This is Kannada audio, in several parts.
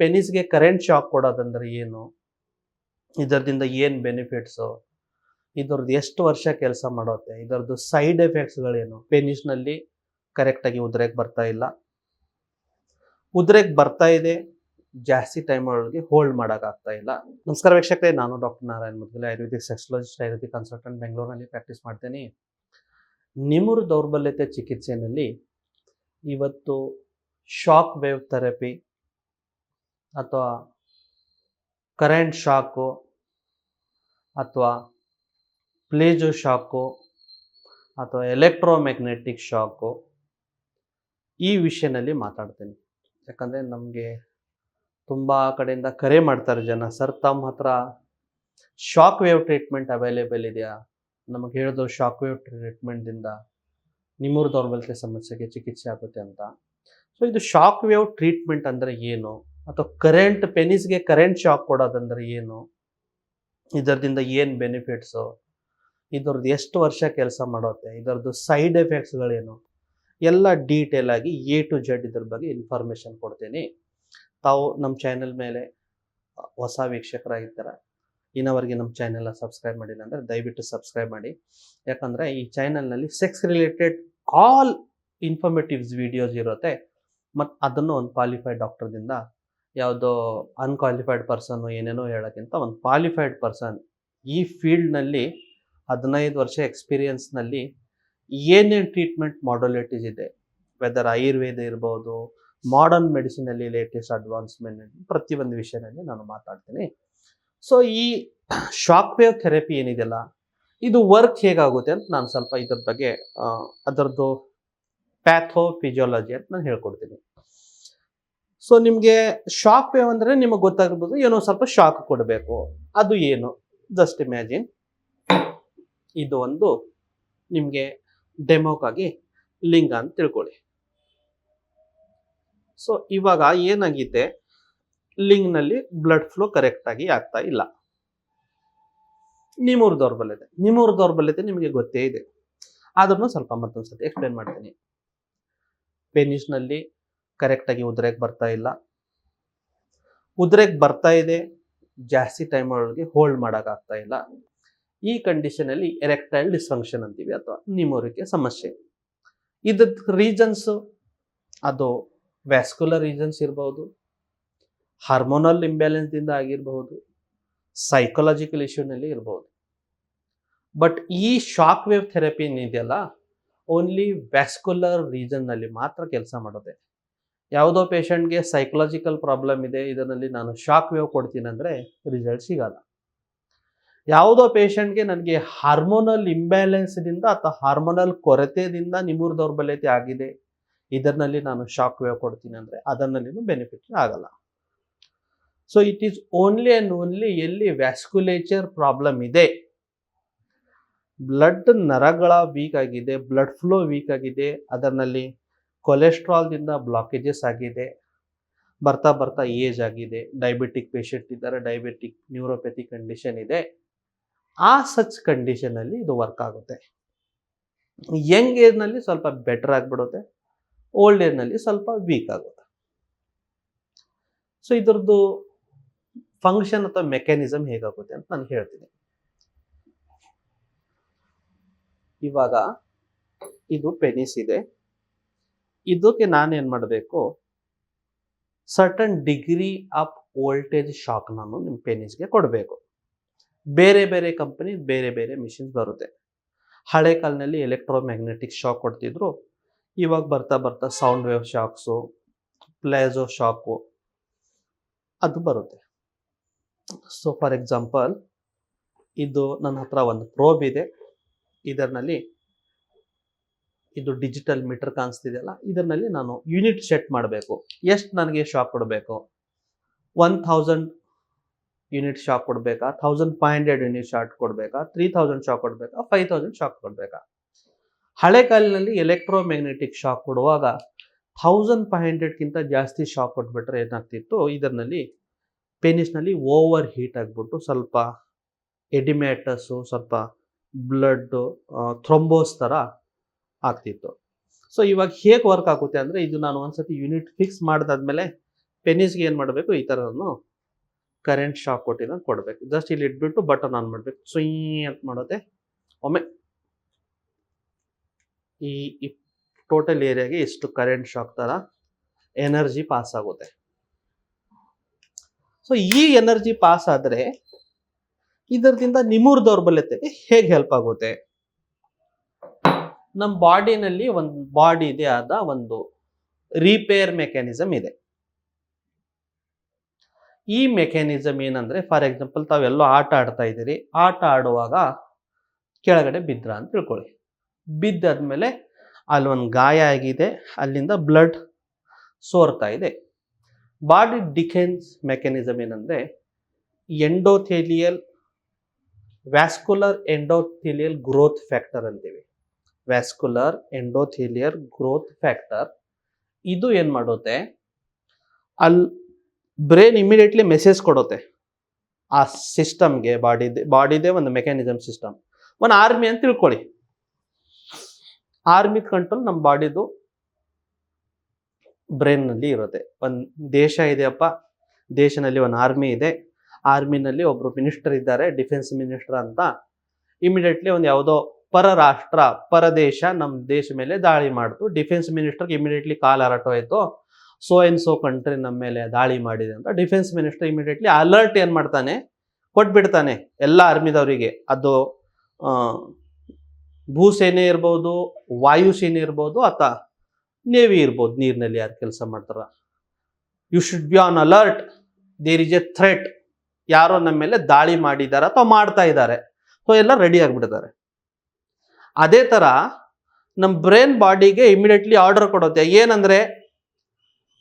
ಪೆನಿಸ್ಗೆ ಕರೆಂಟ್ ಶಾಕ್ ಕೊಡೋದಂದ್ರೆ ಏನು? ಇದರಿಂದ ಏನು ಬೆನಿಫಿಟ್ಸು? ಇದ್ರದ್ದು ಎಷ್ಟು ವರ್ಷ ಕೆಲಸ ಮಾಡುತ್ತೆ? ಇದರದ್ದು ಸೈಡ್ ಎಫೆಕ್ಟ್ಸ್ಗಳೇನು? ಪೆನಿಸ್ನಲ್ಲಿ ಕರೆಕ್ಟಾಗಿ ಉದ್ರೇಕ್ ಬರ್ತಾ ಇಲ್ಲ, ಉದ್ರೇಕ್ ಬರ್ತಾ ಇದೆ, ಜಾಸ್ತಿ ಟೈಮ್ ಒಳಗೆ ಹೋಲ್ಡ್ ಮಾಡೋಕ್ಕಾಗ್ತಾ ಇಲ್ಲ. ನಮಸ್ಕಾರ ವೀಕ್ಷಕರೇ, ನಾನು doctor Narayan Mudgale, Ayurvedic sexologist, Ayurvedic consultant, ಬೆಂಗಳೂರಿನಲ್ಲಿ ಪ್ರಾಕ್ಟೀಸ್ ಮಾಡ್ತೀನಿ. ನಿಮುರು ದೌರ್ಬಲ್ಯತೆ ಚಿಕಿತ್ಸೆಯಲ್ಲಿ ಇವತ್ತು ಶಾಕ್ ವೇವ್ ಥೆರಪಿ ಅಥವಾ ಕರೆಂಟ್ ಶಾಕು ಅಥವಾ ಪ್ಲೇಜೋ ಶಾಕು ಅಥವಾ ಎಲೆಕ್ಟ್ರೋಮ್ಯಾಗ್ನೆಟಿಕ್ ಶಾಕು ಈ ವಿಷಯದಲ್ಲಿ ಮಾತಾಡ್ತೀನಿ. ಯಾಕಂದರೆ ನಮಗೆ ತುಂಬ ಕಡೆಯಿಂದ ಕರೆ ಮಾಡ್ತಾರೆ ಜನ, ಸರ್ ತಮ್ಮ ಹತ್ರ ಶಾಕ್ ವೇವ್ ಟ್ರೀಟ್ಮೆಂಟ್ ಅವೈಲೇಬಲ್ ಇದೆಯಾ? ನಮಗೆ ಹೇಳಿದ್ರು ಶಾಕ್ ವೇವ್ ಟ್ರೀಟ್ಮೆಂಟಿಂದ ನಿಮುರು ದೌರ್ಬಲ್ಯತೆ ಸಮಸ್ಯೆಗೆ ಚಿಕಿತ್ಸೆ ಆಗುತ್ತೆ ಅಂತ. ಸೊ ಇದು ಶಾಕ್ ವೇವ್ ಟ್ರೀಟ್ಮೆಂಟ್ ಅಂದರೆ ಏನು? ಅಥವಾ ಪೆನಿಸ್ಗೆ ಕರೆಂಟ್ ಶಾಕ್ ಕೊಡೋದಂದ್ರೆ ಏನು? ಇದರಿಂದ ಏನು ಬೆನಿಫಿಟ್ಸು? ಇದರದ್ದು ಎಷ್ಟು ವರ್ಷ ಕೆಲಸ ಮಾಡುತ್ತೆ? ಇದರದ್ದು ಸೈಡ್ ಎಫೆಕ್ಟ್ಸ್ಗಳೇನು? ಎಲ್ಲ ಡೀಟೇಲ್ ಆಗಿ A to Z ಇದ್ರ ಬಗ್ಗೆ ಇನ್ಫಾರ್ಮೇಷನ್ ಕೊಡ್ತೀನಿ. ತಾವು ನಮ್ಮ ಚಾನೆಲ್ ಮೇಲೆ ಹೊಸ ವೀಕ್ಷಕರಾಗಿರ್ತಾರೆ, ಇನ್ನವರೆಗೆ ನಮ್ಮ ಚಾನೆಲ್ನ ಸಬ್ಸ್ಕ್ರೈಬ್ ಮಾಡಿಲ್ಲ ಅಂದರೆ ದಯವಿಟ್ಟು ಸಬ್ಸ್ಕ್ರೈಬ್ ಮಾಡಿ. ಯಾಕಂದರೆ ಈ ಚಾನೆಲ್ನಲ್ಲಿ ಸೆಕ್ಸ್ ರಿಲೇಟೆಡ್ ಆಲ್ ಇನ್ಫಾರ್ಮೇಟಿವ್ಸ್ ವಿಡಿಯೋಸ್ ಇರುತ್ತೆ. ಮತ್ತು ಅದನ್ನು ಒಂದು ಕ್ವಾಲಿಫೈಡ್ ಡಾಕ್ಟರ್ದಿಂದ, ಯಾವುದೋ ಅನ್ಕ್ವಾಲಿಫೈಡ್ ಪರ್ಸನ್ನು ಏನೇನೋ ಹೇಳೋಕ್ಕಿಂತ ಒಂದು ಕ್ವಾಲಿಫೈಡ್ ಪರ್ಸನ್ ಈ ಫೀಲ್ಡ್ನಲ್ಲಿ 15 ವರ್ಷ ಎಕ್ಸ್ಪೀರಿಯನ್ಸ್ನಲ್ಲಿ ಏನೇನು ಟ್ರೀಟ್ಮೆಂಟ್ ಮಾಡಲಿಟೀಸ್ ಇದೆ, ವೆದರ್ ಆಯುರ್ವೇದ ಇರ್ಬೋದು, ಮಾಡರ್ನ್ ಮೆಡಿಸಿನಲ್ಲಿ ಲೇಟೆಸ್ಟ್ ಅಡ್ವಾನ್ಸ್ಮೆಂಟ್, ಪ್ರತಿಯೊಂದು ವಿಷಯದಲ್ಲಿ ನಾನು ಮಾತಾಡ್ತೀನಿ. ಸೊ ಈ ಶಾಕ್ ವೇವ್ ಥೆರಪಿ ಏನಿದೆಯಲ್ಲ, ಇದು ವರ್ಕ್ ಹೇಗಾಗುತ್ತೆ ಅಂತ ನಾನು ಸ್ವಲ್ಪ ಇದ್ರ ಬಗ್ಗೆ ಅದರದ್ದು ಪ್ಯಾಥೋಫಿಸಿಯಾಲಜಿ ಅಂತ ನಾನು ಹೇಳ್ಕೊಡ್ತೀನಿ. ಸೊ ನಿಮಗೆ ಶಾಕ್ ವೇವ್ ಅಂದರೆ ನಿಮಗೆ ಗೊತ್ತಾಗಿರ್ಬೋದು, ಏನೋ ಸ್ವಲ್ಪ ಶಾಕ್ ಕೊಡಬೇಕು. ಅದು ಏನು? ಜಸ್ಟ್ ಇಮ್ಯಾಜಿನ್, ಇದು ಒಂದು ನಿಮಗೆ ಡೆಮೋಕ್ಕಾಗಿ ಲಿಂಗ ಅಂತ ತಿಳ್ಕೊಳ್ಳಿ. ಸೊ ಇವಾಗ ಏನಾಗಿದೆ, ಲಿಂಗ್ನಲ್ಲಿ ಬ್ಲಡ್ ಫ್ಲೋ ಕರೆಕ್ಟಾಗಿ ಆಗ್ತಾ ಇಲ್ಲ. ನಿಮುರು ದೌರ್ಬಲ್ಯತೆ ನಿಮಗೆ ಗೊತ್ತೇ ಇದೆ, ಆದ್ರೂ ಸ್ವಲ್ಪ ಮತ್ತೊಂದು ಸತಿ ಎಕ್ಸ್ಪ್ಲೇನ್ ಮಾಡ್ತೀನಿ. ಪೆನಿಸ್ನಲ್ಲಿ ಕರೆಕ್ಟಾಗಿ ಉದ್ರೇಕ್ ಬರ್ತಾ ಇಲ್ಲ, ಉದ್ರೇಕ್ ಬರ್ತಾ ಇದೆ, ಜಾಸ್ತಿ ಟೈಮ್ ಒಳಗೆ ಹೋಲ್ಡ್ ಮಾಡೋಕ್ಕಾಗ್ತಾ ಇಲ್ಲ. ಈ ಕಂಡೀಷನಲ್ಲಿ ಎರೆಕ್ಟೈಲ್ ಡಿಸ್ಫಂಕ್ಷನ್ ಅಂತೀವಿ, ಅಥವಾ ನಿಮುರಿಕೆ ಸಮಸ್ಯೆ. ಇದಕ್ಕೆ ರೀಸನ್ಸು ಅದು ವ್ಯಾಸ್ಕ್ಯುಲರ್ ರೀಸನ್ಸ್ ಇರ್ಬೋದು, ಹಾರ್ಮೋನಲ್ ಇಂಬ್ಯಾಲೆನ್ಸ್ದಿಂದ ಆಗಿರಬಹುದು, ಸೈಕಲಾಜಿಕಲ್ ಇಶ್ಯೂನಲ್ಲಿ ಇರ್ಬೋದು. ಬಟ್ ಈ ಶಾಕ್ ವೇವ್ ಥೆರಪಿ ಏನಿದೆಯಲ್ಲ, ಓನ್ಲಿ ವ್ಯಾಸ್ಕ್ಯುಲರ್ ರೀಸನ್ನಲ್ಲಿ ಮಾತ್ರ ಕೆಲಸ ಮಾಡುತ್ತೆ. ಯಾವುದೋ ಪೇಷಂಟ್ಗೆ ಸೈಕಲಾಜಿಕಲ್ ಪ್ರಾಬ್ಲಮ್ ಇದೆ, ಇದರಲ್ಲಿ ನಾನು ಶಾಕ್ ವೇವ್ ಕೊಡ್ತೀನಿ ಅಂದರೆ ರಿಸಲ್ಟ್ ಸಿಗಲ್ಲ. ಯಾವುದೋ ಪೇಷಂಟ್ಗೆ ನನಗೆ ಹಾರ್ಮೋನಲ್ ಇಂಬ್ಯಾಲೆನ್ಸ್ದಿಂದ ಅಥವಾ ಹಾರ್ಮೋನಲ್ ಕೊರತೆಯಿಂದ ನಿಮುರು ದೌರ್ಬಲ್ಯತೆ ಆಗಿದೆ, ಇದರಲ್ಲಿ ನಾನು ಶಾಕ್ ವೇವ್ ಕೊಡ್ತೀನಿ ಅಂದರೆ ಅದರಲ್ಲಿನೂ ಬೆನಿಫಿಟ್ ಆಗಲ್ಲ. So it is only and only ಎಲ್ಲಿ ವ್ಯಾಸ್ಕ್ಯುಲೇಚರ್ ಪ್ರಾಬ್ಲಮ್ ಇದೆ, ಬ್ಲಡ್ ನರಗಳ ವೀಕ್ ಆಗಿದೆ, ಬ್ಲಡ್ ಫ್ಲೋ ವೀಕ್ ಆಗಿದೆ, ಅದರಲ್ಲಿ ಕೊಲೆಸ್ಟ್ರಾಲ್ದಿಂದ ಬ್ಲಾಕೇಜಸ್ ಆಗಿದೆ, ಬರ್ತಾ ಬರ್ತಾ ಏಜ್ ಆಗಿದೆ, ಡಯಾಬಿಟಿಕ್ ಪೇಷಂಟ್ ಇದ್ದಾರೆ, ಡಯಾಬಿಟಿಕ್ ನ್ಯೂರೋಪತಿ ಕಂಡೀಷನ್ ಇದೆ, ಆ ಸಚ್ ಕಂಡೀಷನಲ್ಲಿ ಇದು ವರ್ಕ್ ಆಗುತ್ತೆ. ಯಂಗ್ ಏಜ್ನಲ್ಲಿ ಸ್ವಲ್ಪ ಬೆಟರ್ ಆಗಿಬಿಡುತ್ತೆ, ಓಲ್ಡ್ ಏಜ್ನಲ್ಲಿ ಸ್ವಲ್ಪ ವೀಕ್ ಆಗುತ್ತೆ. ಸೊ ಇದ್ರದ್ದು ಫಂಕ್ಷನ್ ಅಥವಾ ಮೆಕ್ಯಾನಿಸಮ್ ಹೇಗಾಗುತ್ತೆ ಅಂತ ನಾನು ಹೇಳ್ತೀನಿ. ಇವಾಗ ಇದು ಪೆನಿಸ್ ಇದೆ, ಇದಕ್ಕೆ ನಾನೇನು ಮಾಡಬೇಕು, certain degree of voltage shock ನಾನು ನಿಮ್ಮ ಪೆನಿಸ್ಗೆ ಕೊಡಬೇಕು. ಬೇರೆ ಬೇರೆ ಕಂಪನಿ ಬೇರೆ ಬೇರೆ ಮಿಷಿನ್ಸ್ ಬರುತ್ತೆ. ಹಳೆ ಕಾಲದಲ್ಲಿ ಎಲೆಕ್ಟ್ರೋಮ್ಯಾಗ್ನೆಟಿಕ್ ಶಾಕ್ ಕೊಡ್ತಿದ್ರು, ಇವಾಗ ಬರ್ತಾ ಬರ್ತಾ ಸೌಂಡ್ ವೇವ್ ಶಾಕ್ಸು, ಪ್ಲೇಜೋ ಶಾಕು ಅದು ಬರುತ್ತೆ. ಸೊ ಫಾರ್ ಎಕ್ಸಾಂಪಲ್, ಇದು ನನ್ನ ಹತ್ರ ಒಂದು ಪ್ರೋಬ್ ಇದೆ, ಇದರಲ್ಲಿ ಇದು ಡಿಜಿಟಲ್ ಮೀಟರ್ ಕಾಣಿಸ್ತಿದೆಯಲ್ಲ, ಇದರಲ್ಲಿ ನಾನು ಯೂನಿಟ್ ಸೆಟ್ ಮಾಡಬೇಕು. ಎಷ್ಟು ನನಗೆ ಶಾಕ್ ಕೊಡಬೇಕು? 1000 ಯೂನಿಟ್ ಶಾಕ್ ಕೊಡಬೇಕಾ, 1500 ಯೂನಿಟ್ ಶಾಕ್ ಕೊಡಬೇಕಾ, 3000 ಶಾಕ್ ಕೊಡಬೇಕಾ, 5000 ಶಾಕ್ ಕೊಡಬೇಕಾ? ಹಳೆ ಕಾಲಿನಲ್ಲಿ ಎಲೆಕ್ಟ್ರೋಮ್ಯಾಗ್ನೆಟಿಕ್ ಶಾಕ್ ಕೊಡುವಾಗ 1500ಕ್ಕಿಂತ ಜಾಸ್ತಿ ಶಾಕ್ ಕೊಟ್ಬಿಟ್ರೆ ಏನಾಗ್ತಿತ್ತು, ಇದರಲ್ಲಿ ಪೆನಿಸ್ನಲ್ಲಿ ಓವರ್ ಹೀಟ್ ಆಗಿಬಿಟ್ಟು ಸ್ವಲ್ಪ ಎಡಿಮ್ಯಾಟಸ್ಸು, ಸ್ವಲ್ಪ ಬ್ಲಡ್ಡು ಥ್ರೊಂಬೋಸ್ ಥರ ಆಗ್ತಿತ್ತು. ಸೊ ಇವಾಗ ಹೇಗೆ ವರ್ಕ್ ಆಗುತ್ತೆ ಅಂದರೆ, ಇದು ನಾನು ಒಂದ್ಸತಿ ಯೂನಿಟ್ ಫಿಕ್ಸ್ ಮಾಡಿದಾದ್ಮೇಲೆ ಪೆನ್ನಿಸ್ಗೆ ಏನು ಮಾಡಬೇಕು, ಈ ಥರನು ಕರೆಂಟ್ ಶಾಕ್ ಕೊಟ್ಟಿದ್ದಂಗೆ ಕೊಡಬೇಕು. ಜಸ್ಟ್ ಇಲ್ಲಿ ಇಟ್ಬಿಟ್ಟು ಬಟನ್ ಆನ್ ಮಾಡಬೇಕು, ಸುಯ್ ಅಂತ ಮಾಡೋದೆ. ಒಮ್ಮೆ ಈ ಟೋಟಲ್ ಏರಿಯಾಗೆ ಇಷ್ಟು ಕರೆಂಟ್ ಶಾಕ್ ಥರ ಎನರ್ಜಿ ಪಾಸ್ ಆಗುತ್ತೆ. ಸೊ ಈ ಎನರ್ಜಿ ಪಾಸ್ ಆದರೆ ಇದರಿಂದ ನಿಮೂರ್ ದೌರ್ಬಲ್ಯತೆಗೆ ಹೇಗೆ ಹೆಲ್ಪ್ ಆಗುತ್ತೆ? ನಮ್ಮ ಬಾಡಿನಲ್ಲಿ ಒಂದು ಬಾಡಿದೇ ಆದ ಒಂದು ರಿಪೇರ್ ಮೆಕ್ಯಾನಿಸಮ್ ಇದೆ. ಈ ಮೆಕ್ಯಾನಿಸಮ್ ಏನಂದ್ರೆ, ಫಾರ್ ಎಕ್ಸಾಂಪಲ್ ತಾವೆಲ್ಲೋ ಆಟ ಆಡ್ತಾ ಇದ್ದೀರಿ, ಆಟ ಆಡುವಾಗ ಕೆಳಗಡೆ ಬಿದ್ರ ಅಂತ ತಿಳ್ಕೊಳ್ಳಿ. ಬಿದ್ದಾದ್ಮೇಲೆ ಅಲ್ಲಿ ಒಂದು ಗಾಯ ಆಗಿದೆ, ಅಲ್ಲಿಂದ ಬ್ಲಡ್ ಸೋರ್ತಾ ಇದೆ. ಬಾಡಿ ಡಿಫೆನ್ಸ್ ಮೆಕ್ಯಾನಿಸಮ್ ಏನಂದ್ರೆ ವ್ಯಾಸ್ಕುಲರ್ ಎಂಡೋಥೆಲಿಯಲ್ ಗ್ರೋತ್ ಫ್ಯಾಕ್ಟರ್ ಅಂತೀವಿ. ವ್ಯಾಸ್ಕುಲರ್ ಎಂಡೋಥೆಲಿಯಲ್ ಗ್ರೋತ್ ಫ್ಯಾಕ್ಟರ್ ಇದು ಏನ್ ಮಾಡುತ್ತೆ, ಅಲ್ಲಿ ಬ್ರೈನ್ ಇಮಿಡಿಯೇಟ್ಲಿ ಮೆಸೇಜ್ ಕೊಡುತ್ತೆ ಆ ಸಿಸ್ಟಮ್ಗೆ. ಬಾಡಿದೇ ಒಂದು ಮೆಕ್ಯಾನಿಸಮ್ ಸಿಸ್ಟಮ್. ಒಂದು ಆರ್ಮಿ ಅಂತ ತಿಳ್ಕೊಳ್ಳಿ. ಆರ್ಮಿ ಕಂಟ್ರೋಲ್ ನಮ್ಮ ಬಾಡಿದು ಬ್ರೈನ್ ನಲ್ಲಿ ಇರುತ್ತೆ. ಒಂದು ದೇಶ ಇದೆಯಪ್ಪ, ದೇಶದಲ್ಲಿ ಒಂದು ಆರ್ಮಿ ಇದೆ, ಆರ್ಮಿನಲ್ಲಿ ಒಬ್ರು ಮಿನಿಸ್ಟರ್ ಇದ್ದಾರೆ, ಡಿಫೆನ್ಸ್ ಮಿನಿಸ್ಟರ್ ಅಂತ. ಇಮಿಡಿಯೇಟ್ಲಿ ಒಂದು ಯಾವುದೋ ಪರರಾಷ್ಟ್ರ, ಪರದೇಶ ನಮ್ಮ ದೇಶ ಮೇಲೆ ದಾಳಿ ಮಾಡ್ತು. ಡಿಫೆನ್ಸ್ ಮಿನಿಸ್ಟರ್ಗೆ ಇಮಿಡಿಯೇಟ್ಲಿ ಕಾಲ್ ಅಲರ್ಟ್ ಹೋಯ್ತು, ಸೋ ಅಂಡ್ ಸೋ ಕಂಟ್ರಿ ನಮ್ಮ ಮೇಲೆ ದಾಳಿ ಮಾಡಿದೆ ಅಂತ. ಡಿಫೆನ್ಸ್ ಮಿನಿಸ್ಟರ್ ಇಮಿಡಿಯೇಟ್ಲಿ ಅಲರ್ಟ್ ಏನ್ ಮಾಡ್ತಾನೆ, ಕೊಟ್ಬಿಡ್ತಾನೆ ಎಲ್ಲ ಆರ್ಮಿದವರಿಗೆ. ಅದು ಭೂಸೇನೆ ಇರ್ಬೋದು, ವಾಯುಸೇನೆ ಇರ್ಬೋದು, ಅಥವಾ ನೇವಿ ಇರ್ಬೋದು, ನೀರಿನಲ್ಲಿ ಯಾರು ಕೆಲಸ ಮಾಡ್ತಾರ. You should be on alert, there is a threat, ಯಾರೋ ನಮ್ಮ ಮೇಲೆ ದಾಳಿ ಮಾಡಿದ್ದಾರೆ ಅಥವಾ ಮಾಡ್ತಾ ಇದ್ದಾರೆ. ಸೊ ಎಲ್ಲ ರೆಡಿ ಆಗಿಬಿಡ್ತಾರೆ. ಅದೇ ತರ ನಮ್ಮ ಬ್ರೈನ್ ಬಾಡಿಗೆ ಇಮಿಡಿಯೇಟ್ಲಿ ಆರ್ಡರ್ ಕೊಡುತ್ತೆ. ಏನಂದ್ರೆ,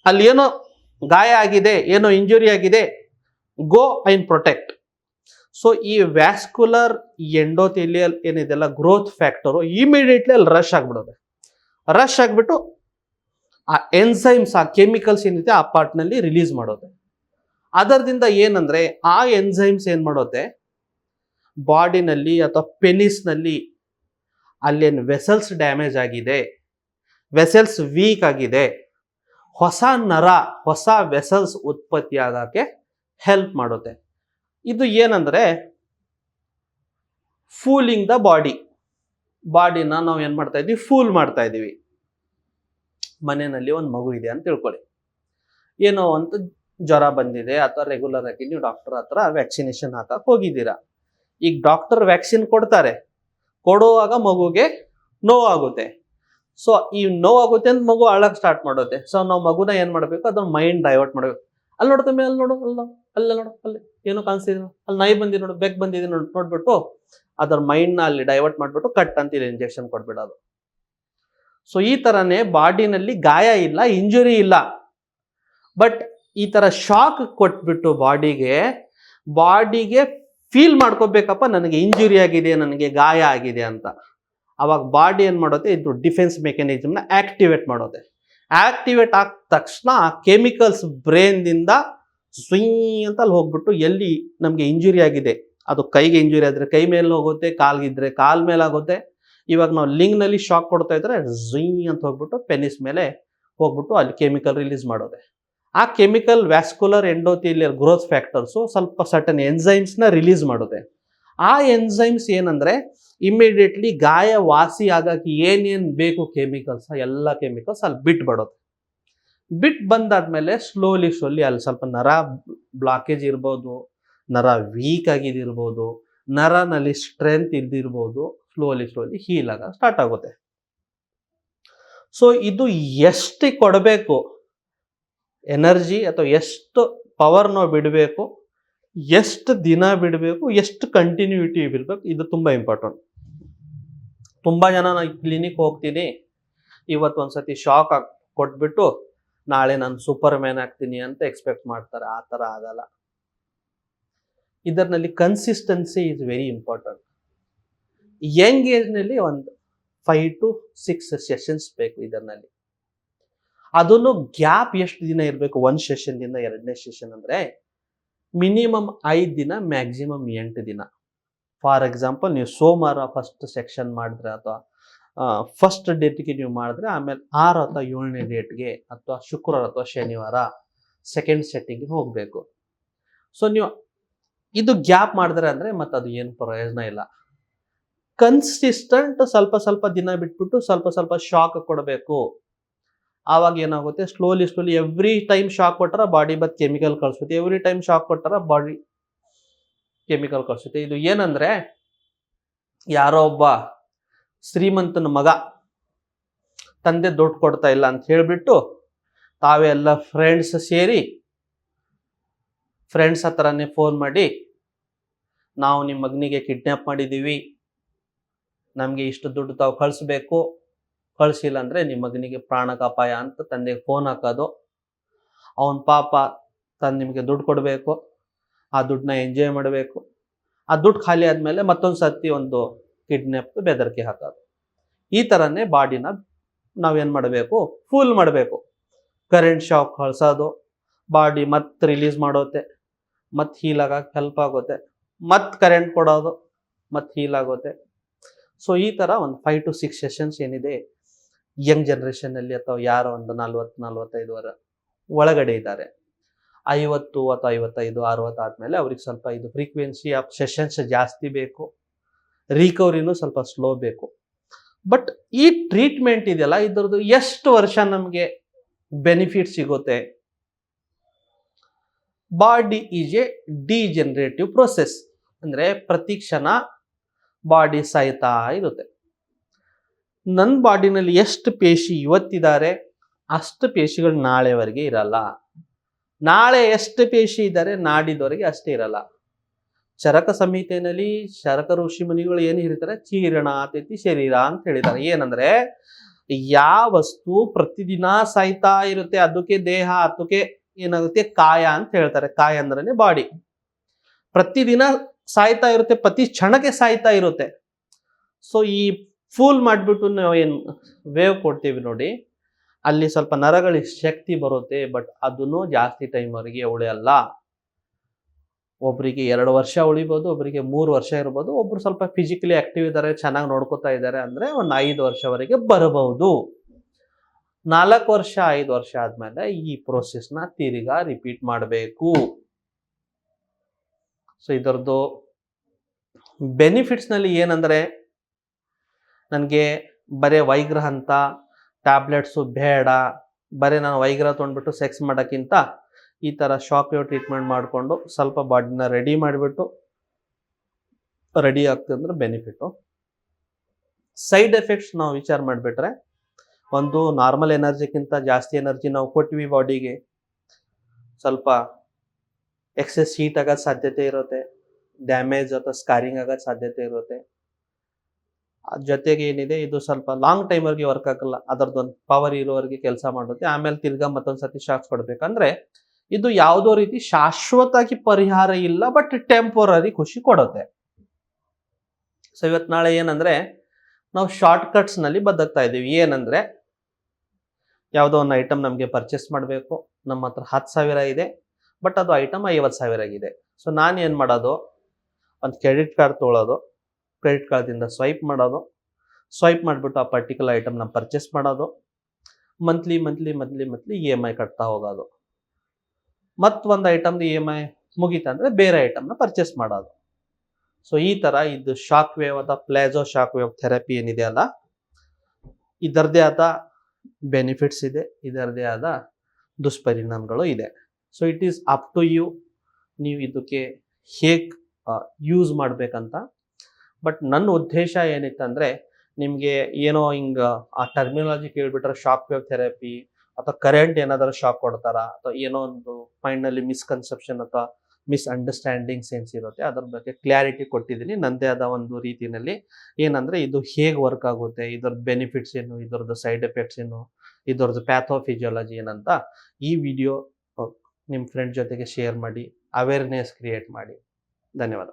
ಅಲ್ಲಿ ಏನೋ ಗಾಯ ಆಗಿದೆ, ಏನೋ ಇಂಜುರಿ ಆಗಿದೆ, ಗೋ ಐನ್ ಪ್ರೊಟೆಕ್ಟ್. ಸೊ ಈ ವ್ಯಾಸ್ಕುಲರ್ ಎಂಡೋಥೆಲಿಯಲ್ ಏನಿದೆಲ್ಲ ಗ್ರೋತ್ ಫ್ಯಾಕ್ಟರು ಇಮಿಡಿಯೇಟ್ಲಿ ಅಲ್ಲಿ ರಶ್ ಆಗ್ಬಿಡೋದೆ. ರಶ್ ಆಗ್ಬಿಟ್ಟು ಆ ಎನ್ಸೈಮ್ಸ್, ಆ ಕೆಮಿಕಲ್ಸ್ ಏನಿದೆ ಆ ಪಾರ್ಟ್ನಲ್ಲಿ ರಿಲೀಸ್ ಮಾಡೋದೆ. ಅದರಿಂದ ಏನಂದ್ರೆ, ಆ ಎನ್ಸೈಮ್ಸ್ ಏನ್ ಮಾಡೋದೆ, ಬಾಡಿನಲ್ಲಿ ಅಥವಾ ಪೆನಿಸ್ನಲ್ಲಿ ಅಲ್ಲೇನು ವೆಸಲ್ಸ್ ಡ್ಯಾಮೇಜ್ ಆಗಿದೆ, ವೆಸಲ್ಸ್ ವೀಕ್ ಆಗಿದೆ, ಹೊಸ ನರ, ಹೊಸ ವೆಸಲ್ಸ್ ಉತ್ಪತ್ತಿ ಆಗಕ್ಕೆ ಹೆಲ್ಪ್ ಮಾಡುತ್ತೆ. ಇದು ಏನಂದ್ರೆ ಫೂಲಿಂಗ್ ದ ಬಾಡಿನ ನಾವು ಏನ್ ಮಾಡ್ತಾ ಇದೀವಿ, ಫೂಲ್ ಮಾಡ್ತಾ ಇದೀವಿ. ಮನೆಯಲ್ಲಿ ಒಂದು ಮಗು ಇದೆ ಅಂತ ತಿಳ್ಕೊಳ್ಳಿ, ಏನೋ ಅಂತ ಜ್ವರ ಬಂದಿದೆ, ಅಥವಾ ರೆಗ್ಯುಲರ್ ಆಗಿ ನೀವು ಡಾಕ್ಟರ್ ಹತ್ರ ವ್ಯಾಕ್ಸಿನೇಷನ್ ಹಾಕಕ್ ಹೋಗಿದ್ದೀರಾ. ಈಗ ಡಾಕ್ಟರ್ ವ್ಯಾಕ್ಸಿನ್ ಕೊಡ್ತಾರೆ, ಕೊಡುವಾಗ ಮಗುಗೆ ನೋವಾಗುತ್ತೆ. ಸೊ ಈ ನೋವಾಗುತ್ತೆ ಅಂತ ಮಗು ಅಳಕ್ ಸ್ಟಾರ್ಟ್ ಮಾಡುತ್ತೆ. ಸೊ ನಾವು ಮಗುನ ಏನ್ ಮಾಡ್ಬೇಕು, ಅದ್ರ ಮೈಂಡ್ ಡೈವರ್ಟ್ ಮಾಡ್ಬೇಕು. ಅಲ್ಲಿ ನೋಡ್ತಮ್ಮೆ, ಅಲ್ಲಿ ನೋಡು, ಅಲ್ಲ ನೋಡು, ಅಲ್ಲಿ ಏನೋ ಕಾಣಿಸ್ತಿದೆ, ಅಲ್ಲಿ ನಾಯಿ ಬಂದಿದೆ ನೋಡು, ಬೆಕ್ ಬಂದಿದೆ ನೋಡ್ಬಿಟ್ಟು ಅದ್ರ ಮೈಂಡ್ನ ಅಲ್ಲಿ ಡೈವರ್ಟ್ ಮಾಡ್ಬಿಟ್ಟು ಕಟ್ ಅಂತ ಇಲ್ಲಿ ಇಂಜೆಕ್ಷನ್ ಕೊಟ್ಬಿಡೋದು. ಸೊ ಈ ತರನೇ ಬಾಡಿನಲ್ಲಿ ಗಾಯ ಇಲ್ಲ, ಇಂಜುರಿ ಇಲ್ಲ, ಬಟ್ ಈ ತರ ಶಾಕ್ ಕೊಟ್ಬಿಟ್ಟು ಬಾಡಿಗೆ ಫೀಲ್ ಮಾಡ್ಕೋಬೇಕಪ್ಪ, ನನಗೆ ಇಂಜುರಿ ಆಗಿದೆ, ನನಗೆ ಗಾಯ ಆಗಿದೆ ಅಂತ. ಅವಾಗ ಬಾಡಿ ಏನ್ ಮಾಡೋದೆ, ಇದು ಡಿಫೆನ್ಸ್ ಮೆಕ್ಯಾನಿಸಮ್ನ ಆಕ್ಟಿವೇಟ್ ಮಾಡೋದೆ. ಆಕ್ಟಿವೇಟ್ ಆದ ತಕ್ಷಣ ಕೆಮಿಕಲ್ಸ್ ಬ್ರೈನ್ದಿಂದ ಸ್ವಿಂಗ್ ಅಂತ ಅಲ್ಲಿ ಹೋಗ್ಬಿಟ್ಟು, ಎಲ್ಲಿ ನಮಗೆ ಇಂಜುರಿ ಆಗಿದೆ, ಅದು ಕೈಗೆ ಇಂಜುರಿ ಆದ್ರೆ ಕೈ ಮೇಲೆ ಹೋಗುತ್ತೆ, ಕಾಲ್ಗಿದ್ರೆ ಕಾಲ್ ಮೇಲೆ ಆಗುತ್ತೆ. ಇವಾಗ ನಾವು ಲಿಂಗ್ನಲ್ಲಿ ಶಾಕ್ ಕೊಡ್ತಾ ಇದ್ರೆ ಝುಯ್ ಅಂತ ಹೋಗ್ಬಿಟ್ಟು ಪೆನಿಸ್ ಮೇಲೆ ಹೋಗ್ಬಿಟ್ಟು ಅಲ್ಲಿ ಕೆಮಿಕಲ್ ರಿಲೀಸ್ ಮಾಡೋದೆ. ಆ chemical vascular endothelial growth factors ಸ್ವಲ್ಪ ಸರ್ಟನ್ ಎನ್ಸೈಮ್ಸ್ನ ರಿಲೀಸ್ ಮಾಡುತ್ತೆ. ಆ ಎನ್ಸೈಮ್ಸ್ ಏನಂದ್ರೆ ಇಮಿಡಿಯೇಟ್ಲಿ ಗಾಯ ವಾಸಿ ಆಗಕ್ಕೆ ಏನೇನು ಬೇಕು ಕೆಮಿಕಲ್ಸ್, ಎಲ್ಲ ಕೆಮಿಕಲ್ಸ್ ಅಲ್ಲಿ ಬಿಟ್ಬಿಡೋದು. ಬಂದಾದ್ಮೇಲೆ ಸ್ಲೋಲಿ ಅಲ್ಲಿ ಸ್ವಲ್ಪ ನರ ಬ್ಲಾಕೇಜ್ ಇರ್ಬೋದು, ನರ ವೀಕ್ ಆಗಿದಿರ್ಬೋದು, ನರನಲ್ಲಿ ಸ್ಟ್ರೆಂತ್ ಇದ್ದಿರ್ಬೋದು, ಸ್ಲೋಲಿ ಹೀಲ್ ಆಗ ಸ್ಟಾರ್ಟ್ ಆಗುತ್ತೆ. ಸೊ ಇದು ಎಷ್ಟು ಕೊಡಬೇಕು ಎನರ್ಜಿ, ಅಥವಾ ಎಷ್ಟು ಪವರ್ ನಾವು ಬಿಡಬೇಕು, ಎಷ್ಟು ದಿನ ಬಿಡಬೇಕು, ಎಷ್ಟು ಕಂಟಿನ್ಯೂಟಿ ಬಿಡಬೇಕು, ಇದು ತುಂಬಾ ಇಂಪಾರ್ಟೆಂಟ್. ತುಂಬಾ ಜನ ನಾನು ಕ್ಲಿನಿಕ್ ಹೋಗ್ತೀನಿ, ಇವತ್ತು ಒಂದ್ಸತಿ ಶಾಕ್ ಕೊಟ್ಬಿಟ್ಟು ನಾಳೆ ನಾನು ಸೂಪರ್ ಮ್ಯಾನ್ ಆಗ್ತೀನಿ ಅಂತ ಎಕ್ಸ್ಪೆಕ್ಟ್ ಮಾಡ್ತಾರೆ. ಆ ಥರ ಆಗಲ್ಲ. ಇದರಲ್ಲಿ consistency is very important. Young ಏಜ್ನಲ್ಲಿ ಒಂದು 5 to 6 ಸೆಷನ್ಸ್ ಬೇಕು ಇದರಲ್ಲಿ. ಅದನ್ನು ಗ್ಯಾಪ್ ಎಷ್ಟು ದಿನ ಇರಬೇಕು, 1 ಸೆಷನ್ದಿಂದ 2ನೇ ಸೆಷನ್ ಅಂದ್ರೆ ಮಿನಿಮಮ್ 5 ದಿನ, ಮ್ಯಾಕ್ಸಿಮಮ್ 8 ದಿನ. ಫಾರ್ ಎಕ್ಸಾಂಪಲ್, ನೀವು ಸೋಮವಾರ ಫಸ್ಟ್ ಸೆಕ್ಷನ್ ಮಾಡಿದ್ರೆ ಅಥವಾ ಫಸ್ಟ್ ಡೇಟ್ಗೆ ನೀವು ಮಾಡಿದ್ರೆ, ಆಮೇಲೆ 6 ಅಥವಾ 7ನೇ ಡೇಟ್ಗೆ ಅಥವಾ ಶುಕ್ರವಾರ ಅಥವಾ ಶನಿವಾರ ಸೆಕೆಂಡ್ ಸೆಟ್ಟಿಂಗ್ಗೆ ಹೋಗಬೇಕು. ಸೊ ನೀವು ಇದು ಗ್ಯಾಪ್ ಮಾಡಿದ್ರೆ ಅಂದರೆ ಮತ್ತೆ ಅದು ಏನು ಪ್ರಯೋಜನ ಇಲ್ಲ. ಕನ್ಸಿಸ್ಟೆಂಟ್ ಸ್ವಲ್ಪ ಸ್ವಲ್ಪ ದಿನ ಬಿಟ್ಬಿಟ್ಟು ಸ್ವಲ್ಪ ಸ್ವಲ್ಪ ಶಾಕ್ ಕೊಡಬೇಕು. ಆವಾಗ ಏನಾಗುತ್ತೆ, ಸ್ಲೋಲಿ ಎವ್ರಿ ಟೈಮ್ ಶಾಕ್ ಕೊಟ್ಟರೆ ಬಾಡಿ ಬತ್ ಕೆಮಿಕಲ್ ಕಳಿಸುತ್ತೆ, ಎವ್ರಿ ಟೈಮ್ ಶಾಕ್ ಕೊಟ್ಟರೆ ಬಾಡಿ ಕೆಮಿಕಲ್ ಕಳಿಸುತ್ತೆ. ಇದು ಏನಂದ್ರೆ, ಯಾರೋ ಒಬ್ಬ ಶ್ರೀಮಂತನ ಮಗ ತಂದೆ ದುಡ್ಡು ಕೊಡ್ತಾ ಇಲ್ಲ ಅಂತ ಹೇಳಿಬಿಟ್ಟು ತಾವೇ ಎಲ್ಲ ಫ್ರೆಂಡ್ಸ್ ಸೇರಿ ಫ್ರೆಂಡ್ಸ್ ಹತ್ರನೇ ಫೋನ್ ಮಾಡಿ, ನಾವು ನಿಮ್ಮ ಮಗನಿಗೆ ಕಿಡ್ನ್ಯಾಪ್ ಮಾಡಿದ್ದೀವಿ, ನಮಗೆ ಇಷ್ಟು ದುಡ್ಡು ತಾವು ಕಳಿಸ್ಬೇಕು, ಕಳಿಸಿಲ್ಲ ಅಂದರೆ ನಿಮ್ಮ ಮಗನಿಗೆ ಪ್ರಾಣಕ್ಕಾಪಾಯ ಅಂತ ತಂದೆಗೆ ಫೋನ್ ಹಾಕೋದು. ಅವನ ಪಾಪ ತಂದು ನಿಮಗೆ ದುಡ್ಡು ಕೊಡಬೇಕು, ಆ ದುಡ್ಡನ್ನ ಎಂಜಾಯ್ ಮಾಡಬೇಕು. ಆ ದುಡ್ಡು ಖಾಲಿ ಆದಮೇಲೆ ಮತ್ತೊಂದು ಸರ್ತಿ ಒಂದು ಕಿಡ್ನ್ಯಾಪ್ ಬೆದರಿಕೆ ಹಾಕೋದು. ಈ ಥರನೇ ಬಾಡಿನ ನಾವೇನು ಮಾಡಬೇಕು, ಫುಲ್ ಮಾಡಬೇಕು. ಕರೆಂಟ್ ಶಾಕ್ ಕಳ್ಸೋದು, ಬಾಡಿ ಮತ್ತೆ ರಿಲೀಸ್ ಮಾಡೋತ್ತೆ, ಮತ್ತೆ ಹೀಲ್ ಆಗಕ್ಕೆ ಹೆಲ್ಪ್ ಆಗುತ್ತೆ, ಮತ್ತೆ ಕರೆಂಟ್ ಕೊಡೋದು, ಮತ್ತೆ ಹೀಲ್ ಆಗುತ್ತೆ. ಸೊ ಈ ಥರ ಒಂದು 5 to 6 ಸೆಷನ್ಸ್ ಏನಿದೆ, ಯಂಗ್ ಜನ್ರೇಷನಲ್ಲಿ ಅಥವಾ ಯಾರೋ ಒಂದು 40-45 ಒಳಗಡೆ ಇದ್ದಾರೆ, 50 ಅಥವಾ 55, 60 ಆದಮೇಲೆ ಅವ್ರಿಗೆ ಸ್ವಲ್ಪ ಇದು ಫ್ರೀಕ್ವೆನ್ಸಿ ಆಫ್ ಸೆಷನ್ಸ್ ಜಾಸ್ತಿ ಬೇಕು, ರಿಕವರಿನೂ ಸ್ವಲ್ಪ ಸ್ಲೋ ಬೇಕು. ಬಟ್ ಈ ಟ್ರೀಟ್ಮೆಂಟ್ ಇದೆಯಲ್ಲ, ಇದರದ್ದು ಎಷ್ಟು ವರ್ಷ ನಮಗೆ ಬೆನಿಫಿಟ್ ಸಿಗುತ್ತೆ? Body is A degenerative process, ಅಂದರೆ ಪ್ರತಿ ಕ್ಷಣ ಬಾಡಿ ಸಾಯ್ತಾ ಇರುತ್ತೆ. ನನ್ನ ಬಾಡಿನಲ್ಲಿ ಎಷ್ಟು ಪೇಶಿ ಇವತ್ತಿದ್ದಾರೆ ಅಷ್ಟು ಪೇಶಿಗಳು ನಾಳೆವರೆಗೆ ಇರಲ್ಲ, ನಾಳೆ ಎಷ್ಟು ಪೇಶಿ ಇದ್ದಾರೆ ನಾಡಿದವರೆಗೆ ಅಷ್ಟೇ ಇರಲ್ಲ. ಚರಕ ಸಂಹಿತೆಯಲ್ಲಿ ಚರಕ ಋಷಿ ಮುನಿಗಳು ಏನು ಹೇಳ್ತಾರೆ, ಚೀರಣಾತಿಥಿ ಶರೀರ ಅಂತ ಹೇಳಿದ್ದಾರೆ. ಏನಂದ್ರೆ, ಯಾವ ವಸ್ತು ಪ್ರತಿದಿನ ಸಾಯ್ತಾ ಇರುತ್ತೆ ಅದಕ್ಕೆ ದೇಹ, ಅದಕ್ಕೆ ಏನಾಗುತ್ತೆ ಕಾಯ ಅಂತ ಹೇಳ್ತಾರೆ. ಕಾಯ ಅಂದ್ರೇನೆ ಬಾಡಿ. ಪ್ರತಿದಿನ ಸಾಯ್ತಾ ಇರುತ್ತೆ, ಪ್ರತಿ ಕ್ಷಣಕ್ಕೆ ಸಾಯ್ತಾ ಇರುತ್ತೆ. ಸೊ ಈ ಫೂಲ್ ಮಾಡಿಬಿಟ್ಟು ನಾವು ಏನು ವೇವ್ ಕೊಡ್ತೀವಿ ನೋಡಿ, ಅಲ್ಲಿ ಸ್ವಲ್ಪ ನರಗಳಿಗೆ ಶಕ್ತಿ ಬರುತ್ತೆ, ಬಟ್ ಅದನ್ನು ಜಾಸ್ತಿ ಟೈಮ್ವರೆಗೆ ಉಳಿಯಲ್ಲ. ಒಬ್ಬರಿಗೆ 2 ವರ್ಷ ಉಳಿಬೋದು, ಒಬ್ಬರಿಗೆ 3 ವರ್ಷ ಇರ್ಬೋದು, ಒಬ್ರು ಸ್ವಲ್ಪ ಫಿಸಿಕಲಿ ಆಕ್ಟಿವ್ ಇದ್ದಾರೆ, ಚೆನ್ನಾಗಿ ನೋಡ್ಕೋತಾ ಇದ್ದಾರೆ ಅಂದರೆ ಒಂದು 5 ವರ್ಷವರೆಗೆ ಬರಬಹುದು. 4 ವರ್ಷ 5 ವರ್ಷ ಆದಮೇಲೆ ಈ ಪ್ರೋಸೆಸ್ನ ತಿರ್ಗಾ ರಿಪೀಟ್ ಮಾಡಬೇಕು. ಸೊ ಇದರದ್ದು ಬೆನಿಫಿಟ್ಸ್ನಲ್ಲಿ ಏನಂದರೆ, ನನಗೆ ಬರೀ ವೈಗ್ರಹ ಅಂತ ಟ್ಯಾಬ್ಲೆಟ್ಸು ಬೇಡ, ಬರೀ ನಾನು ವೈಗ್ರಹ ತೊಗೊಂಡ್ಬಿಟ್ಟು ಸೆಕ್ಸ್ ಮಾಡೋಕ್ಕಿಂತ ಈ ಥರ ಶಾಕ್ ವೇವ್ ಟ್ರೀಟ್ಮೆಂಟ್ ಮಾಡಿಕೊಂಡು ಸ್ವಲ್ಪ ಬಾಡಿನ ರೆಡಿ ಮಾಡಿಬಿಟ್ಟು ರೆಡಿ ಆಗ್ತದೆ ಬೆನಿಫಿಟ್ಟು. ಸೈಡ್ ಎಫೆಕ್ಟ್ಸ್ ನಾವು ವಿಚಾರ ಮಾಡಿಬಿಟ್ರೆ, ಒಂದು ನಾರ್ಮಲ್ ಎನರ್ಜಿಗಿಂತ ಜಾಸ್ತಿ ಎನರ್ಜಿ ನಾವು ಕೊಟ್ವಿ ಬಾಡಿಗೆ, ಸ್ವಲ್ಪ ಎಕ್ಸೆಸ್ ಹೀಟ್ ಆಗೋದು ಸಾಧ್ಯತೆ ಇರುತ್ತೆ, ಡ್ಯಾಮೇಜ್ ಅಥವಾ ಸ್ಕಾರಿಂಗ್ ಆಗೋದು ಸಾಧ್ಯತೆ ಇರುತ್ತೆ. ಜೊತೆಗೆ ಏನಿದೆ, ಇದು ಸ್ವಲ್ಪ ಲಾಂಗ್ ಟೈಮ್ವರೆಗೆ ವರ್ಕ್ ಆಗಲ್ಲ, ಅದರದ್ದೊಂದು ಪವರ್ ಇರೋವರೆಗೆ ಕೆಲಸ ಮಾಡುತ್ತೆ. ಆಮೇಲೆ ತಿರ್ಗಾ ಮತ್ತೊಂದು ಸತಿ ಶಾಕ್ಸ್ ಕೊಡ್ಬೇಕಂದ್ರೆ ಇದು ಯಾವುದೋ ರೀತಿ ಶಾಶ್ವತವಾಗಿ ಪರಿಹಾರ ಇಲ್ಲ, ಬಟ್ ಟೆಂಪರರಿ ಖುಷಿ ಕೊಡುತ್ತೆ. ಸೊ ಇವತ್ತು ನಾಳೆ ಏನಂದ್ರೆ, ನಾವು ಶಾರ್ಟ್ ಕಟ್ಸ್ನಲ್ಲಿ ಬದುಕ್ತಾ ಇದ್ದೀವಿ. ಏನಂದ್ರೆ, ಯಾವುದೋ ಒಂದು ಐಟಮ್ ನಮಗೆ ಪರ್ಚೇಸ್ ಮಾಡಬೇಕು, ನಮ್ಮ ಹತ್ರ 10,000 ಇದೆ, ಬಟ್ ಅದು ಐಟಮ್ 50,000 ಆಗಿದೆ. ಸೊ ನಾನು ಏನು ಮಾಡೋದು, ಒಂದು ಕ್ರೆಡಿಟ್ ಕಾರ್ಡ್ ತೊಗೊಳೋದು, ಕ್ರೆಡಿಟ್ ಕಾರ್ಡ್ದಿಂದ ಸ್ವೈಪ್ ಮಾಡೋದು, ಸ್ವೈಪ್ ಮಾಡಿಬಿಟ್ಟು ಆ ಪರ್ಟಿಕ್ಯುಲರ್ ಐಟಮ್ನ ಪರ್ಚೇಸ್ ಮಾಡೋದು, ಮಂತ್ಲಿ EMI ಕಟ್ತಾ ಹೋಗೋದು, ಮತ್ತೊಂದು ಐಟಮ್ದು EMI ಮುಗೀತಂದರೆ ಬೇರೆ ಐಟಮ್ನ ಪರ್ಚೇಸ್ ಮಾಡೋದು. ಸೊ ಈ ಥರ ಇದು ಶಾಕ್ ವೇವ್ ಅಥವಾ ಪ್ಲಾಜೋ ಶಾಕ್ ವೇವ್ ಥೆರಪಿ ಏನಿದೆ ಅಲ್ಲ, ಇದರದೇ ಆದ ಬೆನಿಫಿಟ್ಸ್ ಇದೆ, ಇದರದೇ ಆದ ದುಷ್ಪರಿಣಾಮಗಳು ಇದೆ. So it is up to you, ನೀವು ಇದಕ್ಕೆ ಹೇಗೆ ಯೂಸ್ ಮಾಡಬೇಕಂತ. ಬಟ್ ನನ್ನ ಉದ್ದೇಶ ಏನಿತ್ತಂದರೆ, ನಿಮಗೆ ಏನೋ ಹಿಂಗೆ ಆ ಟರ್ಮಿನಾಲಜಿ ಕೇಳಿಬಿಟ್ರೆ ಶಾಕ್ ವೇವ್ ಥೆರಪಿ ಅಥವಾ ಕರೆಂಟ್ ಏನಾದರೂ ಶಾಕ್ ಕೊಡ್ತಾರಾ ಅಥವಾ ಏನೋ ಒಂದು ಮೈಂಡ್ನಲ್ಲಿ ಮಿಸ್ಕನ್ಸೆಪ್ಷನ್ ಅಥವಾ ಮಿಸ್ಅಂಡರ್ಸ್ಟ್ಯಾಂಡಿಂಗ್ಸ್ ಏನ್ಸ್ ಇರುತ್ತೆ ಅದ್ರ ಬಗ್ಗೆ ಕ್ಲಾರಿಟಿ ಕೊಟ್ಟಿದ್ದೀನಿ ನನ್ನದೇ ಆದ ಒಂದು ರೀತಿಯಲ್ಲಿ. ಏನಂದರೆ, ಇದು ಹೇಗೆ ವರ್ಕ್ ಆಗುತ್ತೆ, ಇದರದ್ದು ಬೆನಿಫಿಟ್ಸ್ ಏನು, ಇದರದ್ದು ಸೈಡ್ ಎಫೆಕ್ಟ್ಸ್ ಏನು, ಇದರದ್ದು ಪ್ಯಾಥೋಫಿಸಿಯಾಲಜಿ ಏನಂತ ಈ ವಿಡಿಯೋ ನಿಮ್ಮ ಫ್ರೆಂಡ್ ಜೊತೆಗೆ ಶೇರ್ ಮಾಡಿ, ಅವೇರ್ನೆಸ್ ಕ್ರಿಯೇಟ್ ಮಾಡಿ. ಧನ್ಯವಾದ.